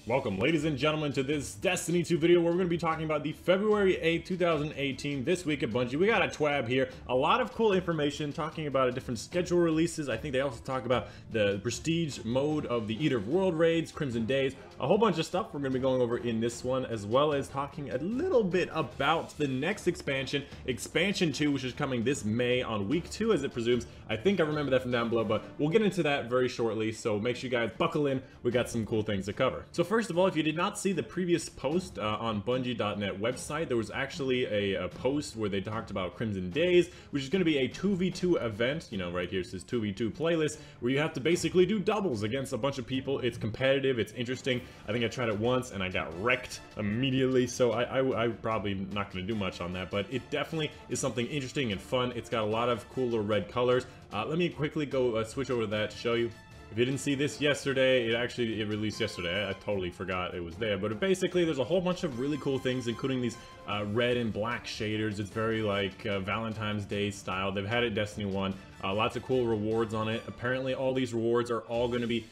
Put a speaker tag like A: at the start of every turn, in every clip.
A: Welcome, ladies and gentlemen, to this Destiny 2 video where we're going to be talking about the February 8th, 2018, this week at Bungie. We got a twab here, a lot of cool information talking about different schedule releases. I think they also talk about the prestige mode of the Eater of World raids, Crimson Days, a whole bunch of stuff we're going to be going over in this one, as well as talking a little bit about the next expansion, Expansion 2, which is coming this May on week 2, as it presumes. I think I remember that from down below, but we'll get into that very shortly, so make sure you guys buckle in. We got some cool things to cover. So first of all, if you did not see the previous post on Bungie.net website, there was actually a post where they talked about Crimson Days, which is going to be a 2v2 event. You know, right here it says 2v2 playlist, where you have to basically do doubles against a bunch of people. It's competitive, it's interesting. I think I tried it once and I got wrecked immediately, so I'm probably not going to do much on that, but it definitely is something interesting and fun. It's got a lot of cool little red colors. Let me quickly go switch over to that to show you. If you didn't see this yesterday, it released yesterday. I totally forgot it was there. But basically, there's a whole bunch of really cool things, including these red and black shaders. It's very like Valentine's Day style. They've had it Destiny 1. Lots of cool rewards on it. Apparently, all these rewards are all going to be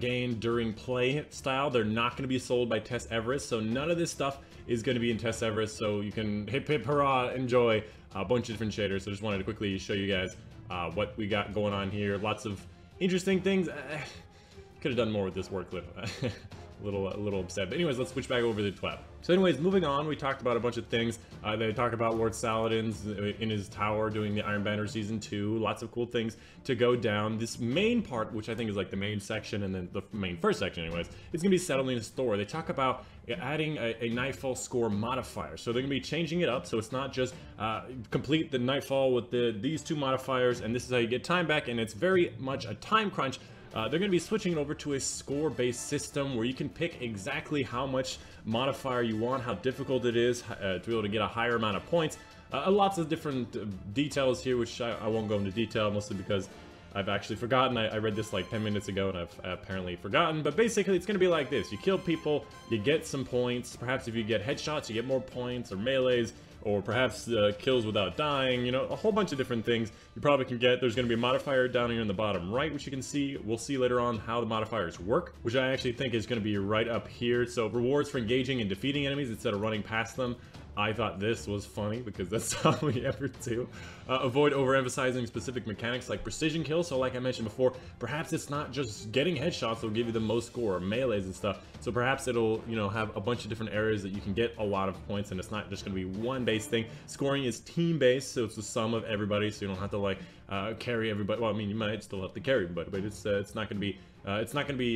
A: gained during play style. They're not going to be sold by Tess Everest. So none of this stuff is going to be in Tess Everest. So you can hip hip hurrah, enjoy a bunch of different shaders. So just wanted to quickly show you guys what we got going on here. Lots of interesting things. Could have done more with this work clip. a little upset. But anyways, let's switch back over to the twab. So anyways, moving on, we talked about a bunch of things. They talked about Lord Saladin's in his tower doing the Iron Banner Season 2. Lots of cool things to go down. This main part, which I think is like the main section, and then the main first section anyways, is going to be settling the store. They talk about adding a Nightfall score modifier. So they're going to be changing it up, so it's not just complete the Nightfall with these two modifiers, and this is how you get time back, and it's very much a time crunch. They're going to be switching it over to a score-based system where you can pick exactly how much modifier you want, how difficult it is to be able to get a higher amount of points. Lots of different details here, which I won't go into detail, mostly because I've actually forgotten. I read this like 10 minutes ago and I've apparently forgotten. But basically, it's going to be like this. You kill people, you get some points. Perhaps if you get headshots, you get more points, or melees, or perhaps kills without dying, you know, a whole bunch of different things you probably can get. There's going to be a modifier down here in the bottom right, which you can see. We'll see later on how the modifiers work, which I actually think is going to be right up here. So rewards for engaging and defeating enemies instead of running past them. I thought this was funny because that's all we ever do. Avoid overemphasizing specific mechanics like precision kills. So like I mentioned before, perhaps it's not just getting headshots that'll give you the most score, or melees and stuff. So perhaps it'll, you know, have a bunch of different areas that you can get a lot of points, and it's not just going to be one base thing. Scoring is team based, so it's the sum of everybody, so you don't have to like carry everybody. Well, I mean, you might still have to carry everybody, but it's not going to be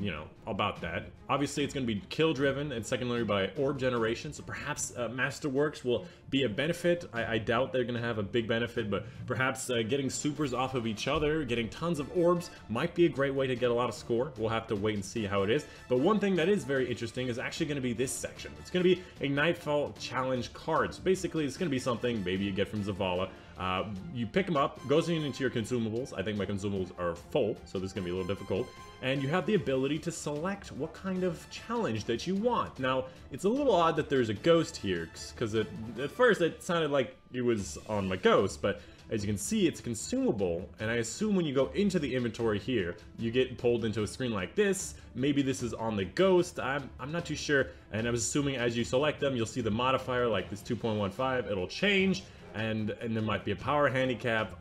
A: you know, about that. Obviously, it's going to be kill driven and secondary by orb generation. So perhaps Masterworks will be a benefit. I doubt they're going to have a big benefit, but perhaps getting supers off of each other, getting tons of orbs might be a great way to get a lot of score. We'll have to wait and see how it is. But one thing that is very interesting is actually going to be this section. It's going to be a Nightfall challenge card. So basically, it's going to be something maybe you get from Zavala. You pick them up, goes into your consumables. I think my consumables are full, so this is going to be a little difficult. And you have the ability to select what kind of challenge that you want. Now, it's a little odd that there's a ghost here, because at first it sounded like it was on my ghost, but as you can see, it's consumable, and I assume when you go into the inventory here, you get pulled into a screen like this. Maybe this is on the ghost, I'm not too sure, and I was assuming as you select them, you'll see the modifier, like this 2.15, it'll change, and there might be a power handicap.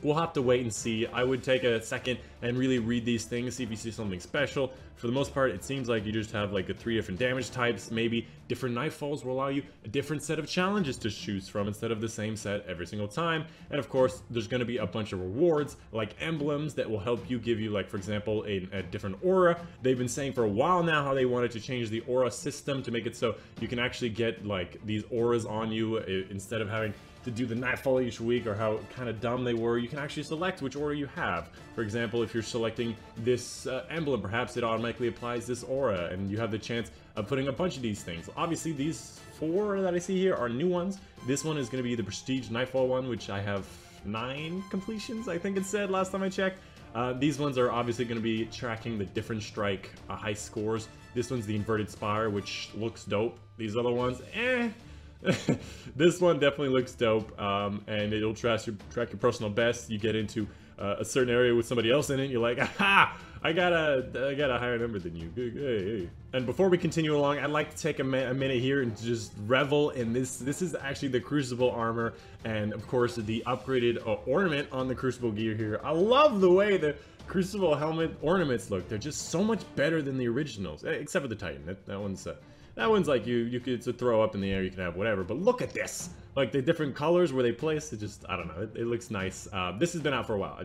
A: We'll have to wait and see. I would take a second and really read these things, see if you see something special. For the most part, it seems like you just have like the 3 different damage types. Maybe different Nightfalls will allow you a different set of challenges to choose from instead of the same set every single time. And of course, there's going to be a bunch of rewards like emblems that will help you, give you, like, for example, a different aura. They've been saying for a while now how they wanted to change the aura system to make it so you can actually get like these auras on you instead of having to do the Nightfall each week, or how kind of dumb they were. You can actually select which aura you have. For example, if you're selecting this emblem, perhaps it automatically applies this aura, and you have the chance of putting a bunch of these things. Obviously, these 4 that I see here are new ones. This one is going to be the Prestige Nightfall one, which I have 9 completions, I think it said last time I checked. These ones are obviously going to be tracking the different strike high scores. This one's the Inverted Spire, which looks dope. These other ones, This one definitely looks dope, and it'll track your personal best. You get into a certain area with somebody else in it, you're like, aha! I got a higher number than you. Hey. And before we continue along, I'd like to take a minute here and just revel in this. This is actually the Crucible armor, and of course the upgraded ornament on the Crucible gear here. I love the way the Crucible helmet ornaments look. They're just so much better than the originals, except for the Titan. That one's like you could throw up in the air, you can have whatever. But look at this, like the different colors where they place. It just, I don't know, it looks nice. This has been out for a while.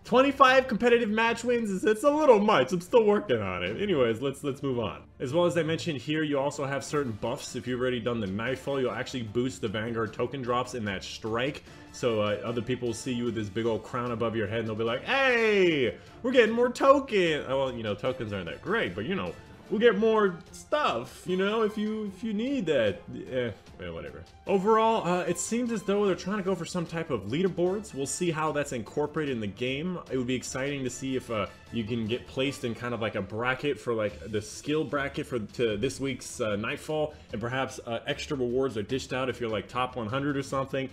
A: 25 competitive match wins, it's a little much. I'm still working on it. Anyways, let's move on. As well as I mentioned here, you also have certain buffs. If you've already done the Nightfall, you'll actually boost the Vanguard token drops in that strike. So other people will see you with this big old crown above your head and they'll be like, hey, we're getting more tokens. Well, you know, tokens aren't that great, but you know, we'll get more stuff, you know, if you need that. Whatever. Overall, it seems as though they're trying to go for some type of leaderboards. We'll see how that's incorporated in the game. It would be exciting to see if you can get placed in kind of like a bracket for like the skill bracket to this week's Nightfall, and perhaps extra rewards are dished out if you're like top 100 or something.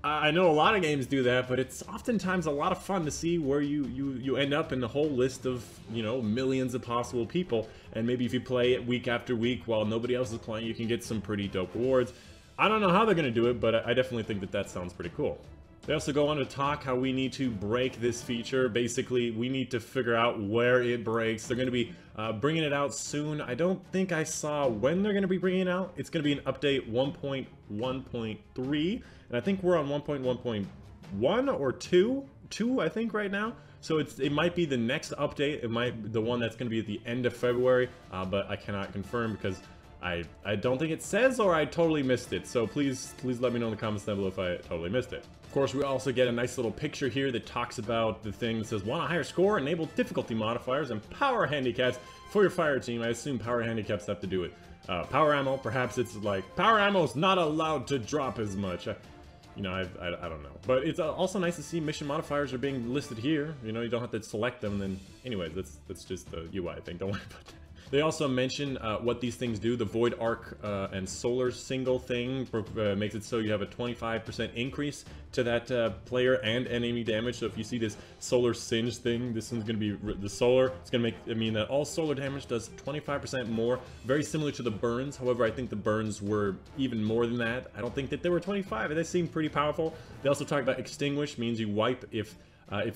A: I know a lot of games do that, but it's oftentimes a lot of fun to see where you end up in the whole list of, you know, millions of possible people. And maybe if you play it week after week while nobody else is playing, you can get some pretty dope rewards. I don't know how they're going to do it, but I definitely think that sounds pretty cool. They also go on to talk how we need to break this feature. Basically, we need to figure out where it breaks. They're going to be bringing it out soon. I don't think I saw when they're going to be bringing it out. It's going to be an update 1.1.3, and I think we're on 1.1.1 or 2, I think right now. So it might be the next update. It might be the one that's going to be at the end of February, but I cannot confirm because I don't think it says, or I totally missed it. So please let me know in the comments down below if I totally missed it. Of course, we also get a nice little picture here that talks about the thing that says, want a higher score? Enable difficulty modifiers and power handicaps for your fire team. I assume power handicaps have to do with power ammo. Perhaps it's like, power ammo is not allowed to drop as much. You know, I don't know. But it's also nice to see mission modifiers are being listed here. You know, you don't have to select them. And then, anyways, that's just the UI thing. Don't worry about that. They also mention what these things do. The Void Arc and Solar Single thing makes it so you have a 25% increase to that player and enemy damage. So if you see this Solar Singe thing, this one's going to be the Solar. It's going to make it mean that all Solar damage does 25% more. Very similar to the Burns. However, I think the Burns were even more than that. I don't think that they were 25. They seem pretty powerful. They also talk about Extinguish, means you wipe if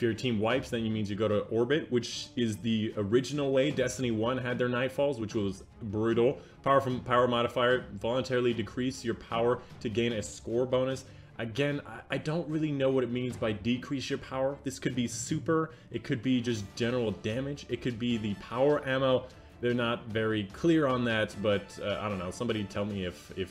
A: your team wipes, then it means you go to orbit, which is the original way Destiny 1 had their Nightfalls, which was brutal. Power modifier, voluntarily decrease your power to gain a score bonus. Again, I don't really know what it means by decrease your power. This could be super, it could be just general damage, it could be the power ammo. They're not very clear on that, but I don't know. Somebody tell me if you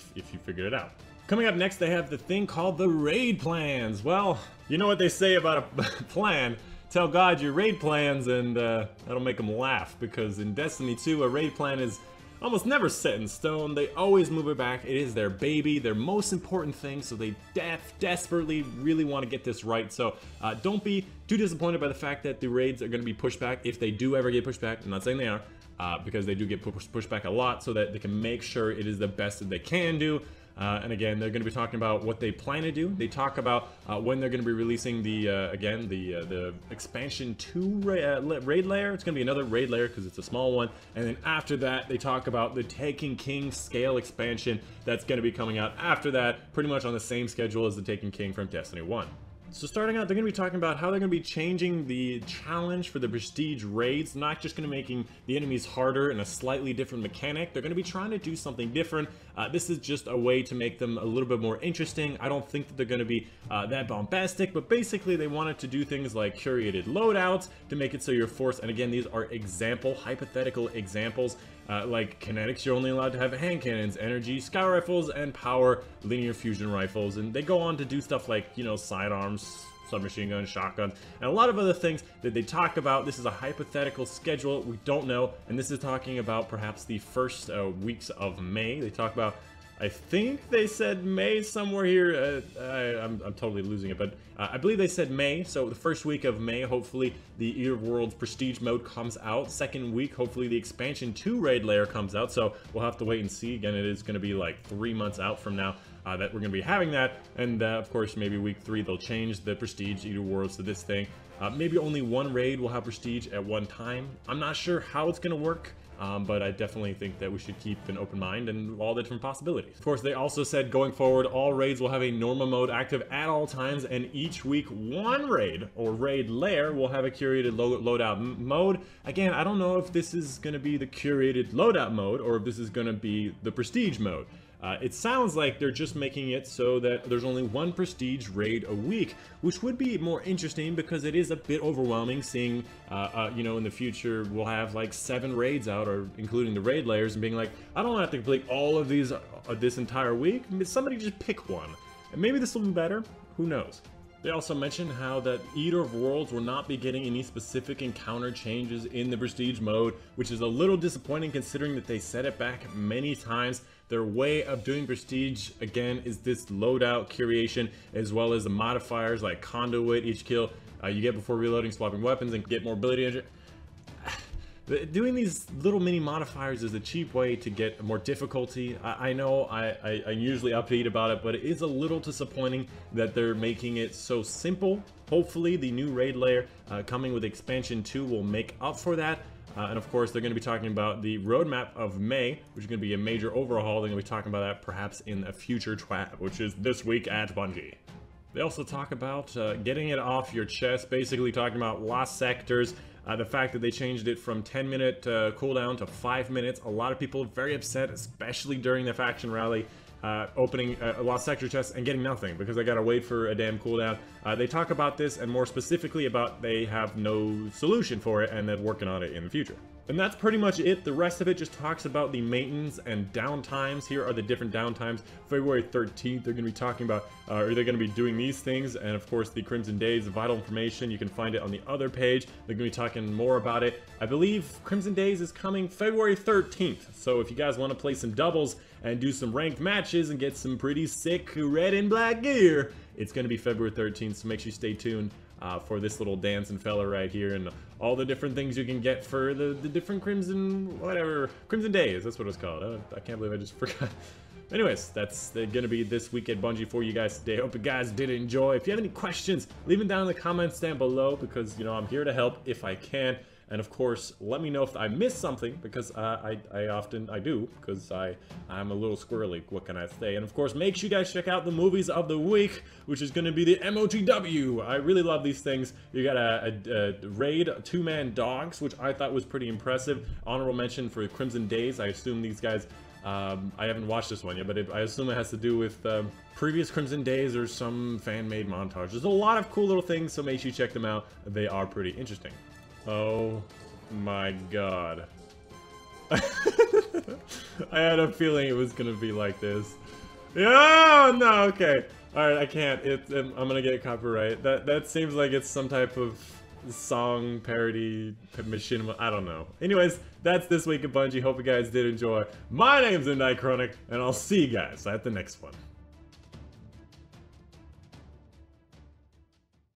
A: figured it out. Coming up next, they have the thing called the raid plans. Well, you know what they say about a plan. Tell God your raid plans and that'll make them laugh, because in Destiny 2, a raid plan is almost never set in stone. They always move it back. It is their baby, their most important thing, so they desperately really want to get this right. So don't be too disappointed by the fact that the raids are going to be pushed back, if they do ever get pushed back. I'm not saying they are, because they do get pushed back a lot, so that they can make sure it is the best that they can do. And again, they're going to be talking about what they plan to do. They talk about when they're going to be releasing the expansion 2 raid layer. It's going to be another raid layer because it's a small one. And then after that, they talk about the Taken King scale expansion that's going to be coming out after that, pretty much on the same schedule as the Taken King from Destiny 1. So starting out, they're going to be talking about how they're going to be changing the challenge for the prestige raids, not just going to making the enemies harder in a slightly different mechanic. They're going to be trying to do something different. This is just a way to make them a little bit more interesting. I don't think that they're going to be that bombastic, but basically they wanted to do things like curated loadouts to make it so you're forced, and again, these are hypothetical examples, like kinetics, you're only allowed to have hand cannons, energy, sky rifles, and power linear fusion rifles, and they go on to do stuff like, you know, sidearms, submachine guns, shotguns, and a lot of other things that they talk about. This is a hypothetical schedule, we don't know, and this is talking about perhaps the first weeks of May. They talk about, I think they said May somewhere here. I'm totally losing it, but I believe they said May. So the first week of May, hopefully the Eater Worlds Prestige mode comes out. Second week, hopefully the Expansion 2 raid layer comes out. So we'll have to wait and see. Again, it is going to be like 3 months out from now that we're going to be having that. And of course, maybe week 3 they'll change the Prestige Eater Worlds to this thing. Maybe only one raid will have prestige at one time. I'm not sure how it's going to work. But I definitely think that we should keep an open mind and all the different possibilities. Of course, they also said going forward, all raids will have a normal mode active at all times, and each week one raid or raid lair will have a curated loadout mode. Again, I don't know if this is going to be the curated loadout mode or if this is going to be the prestige mode. It sounds like they're just making it so that there's only one prestige raid a week, which would be more interesting because it is a bit overwhelming seeing, you know, in the future we'll have like 7 raids out, or including the raid layers, and being like, I don't have to complete all of these this entire week. Somebody just pick one. And maybe this will be better. Who knows? They also mentioned how that Eater of Worlds will not be getting any specific encounter changes in the Prestige mode, which is a little disappointing considering that they set it back many times. Their way of doing Prestige, again, is this loadout curation, as well as the modifiers like Conduit, each kill you get before reloading, swapping weapons, and get more ability. Doing these little mini modifiers is a cheap way to get more difficulty. I know I'm usually upbeat about it, but it is a little disappointing that they're making it so simple. Hopefully the new raid layer coming with expansion 2 will make up for that. And of course, they're going to be talking about the roadmap of May, which is going to be a major overhaul. They're going to be talking about that perhaps in a future TWAB, which is this week at Bungie. They also talk about getting it off your chest, basically talking about lost sectors. The fact that they changed it from 10-minute cooldown to 5 minutes. A lot of people are very upset, especially during the faction rally, opening a lost sector chest and getting nothing because they gotta wait for a damn cooldown. They talk about this, and more specifically about they have no solution for it and they're working on it in the future. And that's pretty much it. The rest of it just talks about the maintenance and downtimes. Here are the different downtimes. February 13th, they're going to be talking about, or they're going to be doing these things. And of course, the Crimson Days, vital information. You can find it on the other page. They're going to be talking more about it. I believe Crimson Days is coming February 13th. So if you guys want to play some doubles and do some ranked matches and get some pretty sick red and black gear, it's going to be February 13th. So make sure you stay tuned for this little dancing fella right here, and all the different things you can get for the different Crimson Days. That's what it's called. I can't believe I just forgot. Anyways, that's gonna be this week at Bungie for you guys today. Hope you guys did enjoy. If you have any questions, leave them down in the comments down below, because you know I'm here to help if I can. And of course, let me know if I missed something, because I often do, because I'm a little squirrely, what can I say? And of course, make sure you guys check out the movies of the week, which is going to be the MOTW. I really love these things. You got a raid, 2-man dogs, which I thought was pretty impressive. Honorable mention for Crimson Days. I assume these guys, I haven't watched this one yet, but I assume it has to do with previous Crimson Days or some fan-made montage. There's a lot of cool little things, so make sure you check them out. They are pretty interesting. Oh my god. I had a feeling it was gonna be like this. Oh, no, okay. Alright, I can't. I'm gonna get copyright. That seems like it's some type of song parody machine. I don't know. Anyways, that's this week at Bungie. Hope you guys did enjoy. My name's Nightchronic, and I'll see you guys at the next one.